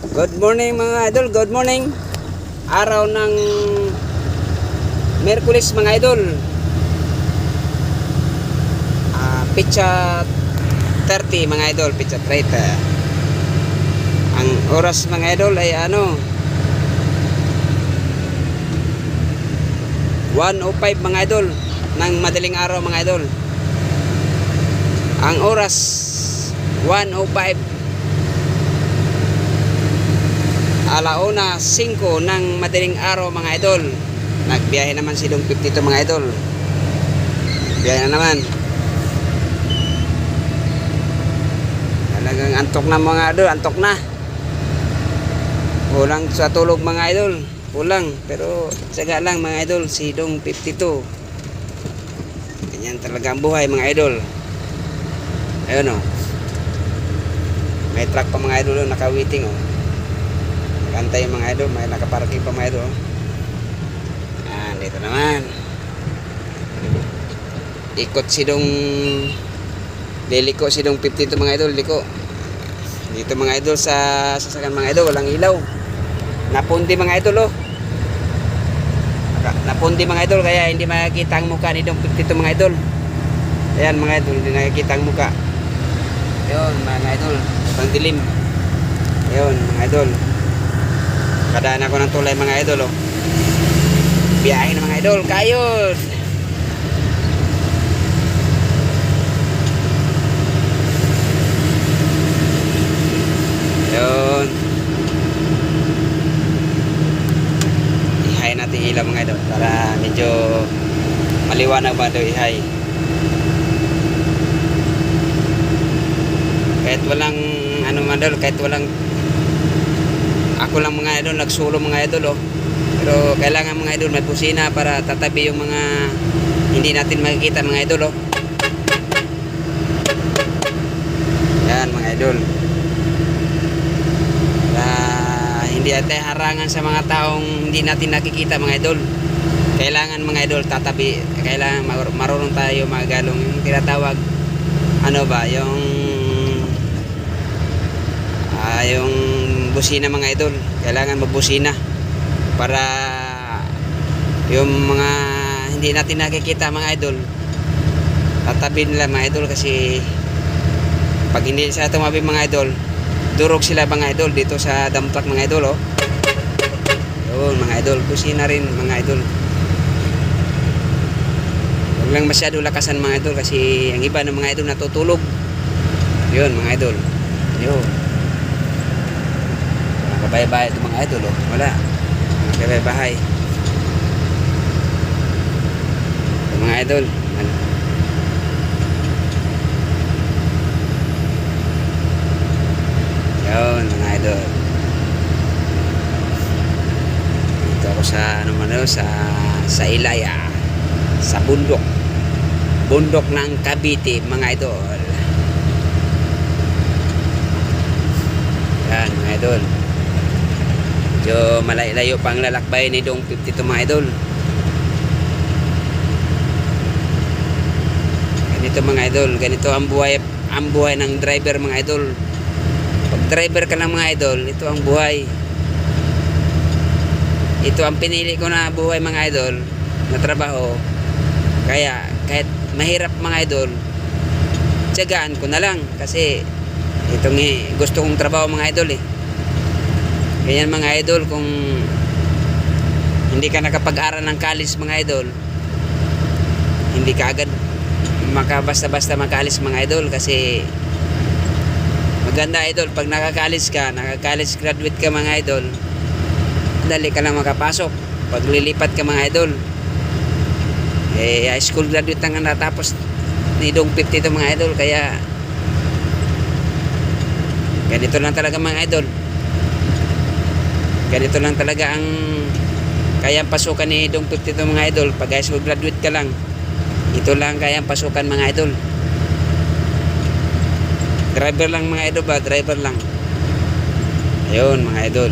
Good morning mga idol, good morning. Araw ng Miyerkules mga idol. Pitsa 30 mga idol, pitsa 30. Ang oras mga idol ay 1:05 mga idol ng madaling araw mga idol. Ang oras 1:05, alauna 5 ng madaling araw mga idol. Nagbiyahe naman si Dong 52 mga idol. Biyahe na naman. Talagang antok na mga idol, antok na. Kulang sa tulog mga idol. Kulang, pero tsaga lang mga idol si Dong 52. Ganyan talaga ang buhay mga idol. Ayun o. May truck pa mga idol, naka-waiting o. Kantay mga idol, may nakaparking pa mga idol. Dito naman. Ikot si Dong, liliko si Dong 52 mga idol, liko. Dito mga idol sa sasakan mga idol, walang ilaw. Napundi mga idol oh. Napundi mga idol, kaya hindi makikita ang mukha ni Dong 52 mga idol. Ayan mga idol, hindi nakikita ang mukha. Ayun mga idol, pang dilim. Ayun mga idol. Kadaan ako ng tulay mga idol oh. Biyahe na mga idol, kayod. Ayun. Ihay natin ilaw mga idol para medyo maliwanag ba ito ihay. Kahit walang mga idol, kahit walang ako lang mga idol, nagsulo mga idol oh. Pero kailangan mga idol may busina para tatabi yung mga hindi natin makikita mga idol oh. Yan mga idol. Hindi natin harangan sa mga taong hindi natin nakikita mga idol. Kailangan mga idol tatabi, kailangan marunong tayo magalong yung tinatawag yung busina mga idol. Kailangan magbusina para yung mga hindi natin nakikita mga idol tatabi nila mga idol, kasi pag hindi sa tumabi mga idol durog sila mga idol dito sa dump truck mga idol oh. Yun mga idol, busina rin mga idol. Huwag lang masyado lakasan mga idol, kasi ang iba ng mga idol natutulog. Yun mga idol. Yun kabay-bahay ito mga idol oh. Wala kabay-bahay mga idol. Yun mga idol, dito ako sa sa Ilaya, sa bundok ng Cavite mga idol. Yan mga idol, medyo malayo pang lalakbay ni Dong 52 mga idol. Ganito mga idol, ganito ang buhay ng driver mga idol. Pag driver ka lang mga idol, ito ang buhay. Ito ang pinili ko na buhay mga idol, na trabaho. Kaya kahit mahirap mga idol, tiyagaan ko na lang, kasi itong gusto kong trabaho mga idol eh. Ganyan mga idol, kung hindi ka nakapag-aral ng college mga idol, hindi ka agad basta-basta makaalis mga idol. Kasi maganda idol pag nakaka-college graduate ka mga idol, dali ka lang makapasok. Pag lilipat ka mga idol, high school graduate ang natapos ni Dong 52 mga idol. Kaya ganito lang talaga mga idol, ganito lang talaga ang kayang pasukan ni Dong 52 mga idol. Pag high school graduate ka lang, ito lang kayang pasukan mga idol. Driver lang mga idol ba, driver lang. Ayun mga idol.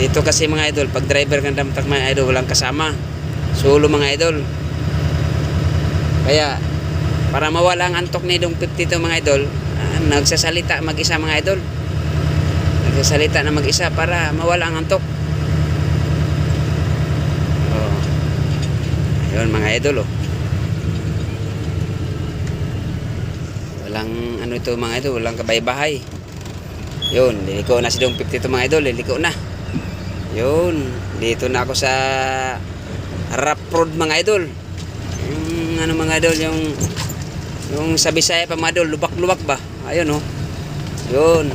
Dito kasi mga idol, pag driver kang dump truck mga idol, walang kasama, solo mga idol. Kaya para mawala ang antok ni Dong 52 mga idol, nagsasalita mag-isa mga idol. Nagsasalita na mag-isa para mawala ang antok. Oh. Ayun mga idol oh. Walang ano ito mga idol, walang kabay-bahay. Yun, liliko na si Dong 52 mga idol, liliko na. Yun, dito na ako sa Rough Road mga idol. Yung ano mga idol, yung sa Bisaya pa mga idol, lubak-lubak ba? Ayun oh. Yun.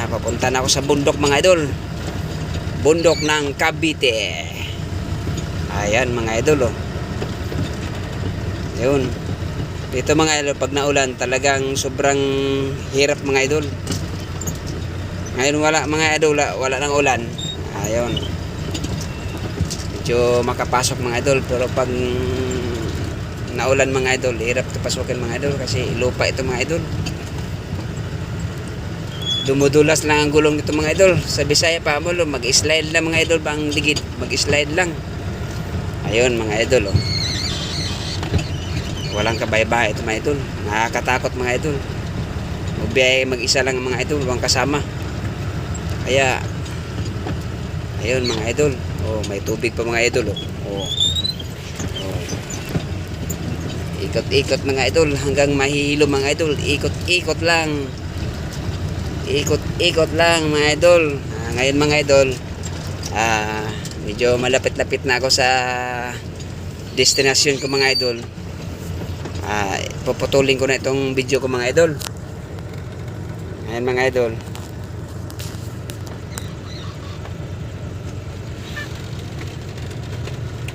Papunta na ako sa bundok mga idol. Bundok ng Cavite. Ayan mga idol oh. Yun. Dito mga idol, pag naulan talagang sobrang hirap mga idol. Ngayon wala mga idol, wala nang ulan. Ayun. Medyo makapasok mga idol, pero pag naulan mga idol, hirap ito pasukin mga idol kasi lupa ito mga idol. Dumudulas lang ang gulong nito mga idol. Sa Bisaya pa mo, mag-slide lang mga idol, bang digid, mag-slide lang. Ayun mga idol oh. Walang kabay-bahay ito mga idol. Nakakatakot mga idol. Magbiyay mag-isa lang mga idol, walang kasama. Kaya ayun mga idol. Oh, may tubig pa mga idol oh. Oh. Oh. Ikot-ikot mga idol hanggang mahihilo mga idol. Ikot-ikot lang. Ikot-ikot lang mga idol. Ngayon mga idol, medyo malapit-lapit na ako sa destination ko mga idol. Puputulin ko na itong video ko mga idol. Ngayon mga idol,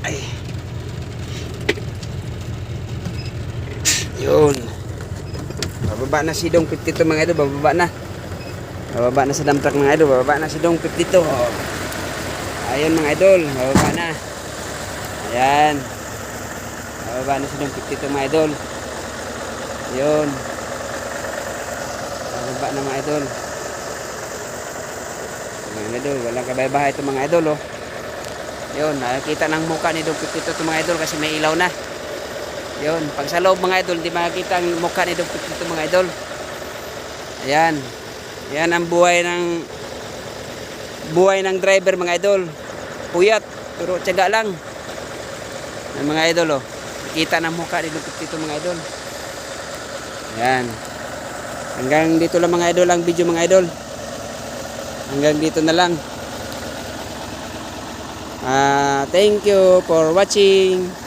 ay yun, bababa na si Dong 52 mga idol. Bababa na sa dump truck mga idol. Bababa na si Dong 52 oh. Ayun mga idol, bababa na. Ayan, bababa na si Dong 52 mga idol. Yun, bababa na mga idol. Mga idol, walang kabay-bahay ito mga idol oh. Yun, nakikita ng mukha ni Dong 52 ito mga idol kasi may ilaw na. Yun, pag sa loob mga idol, di makikita ang mukha ni Dong 52 mga idol. Ayan. Yan ang buhay ng driver mga idol. Puyat, pero tiyaga lang. Ang mga idol oh. Kita ng mukha ni Dong 52 mga idol. Yan. Hanggang dito lang mga idol ang video mga idol. Hanggang dito na lang. Thank you for watching.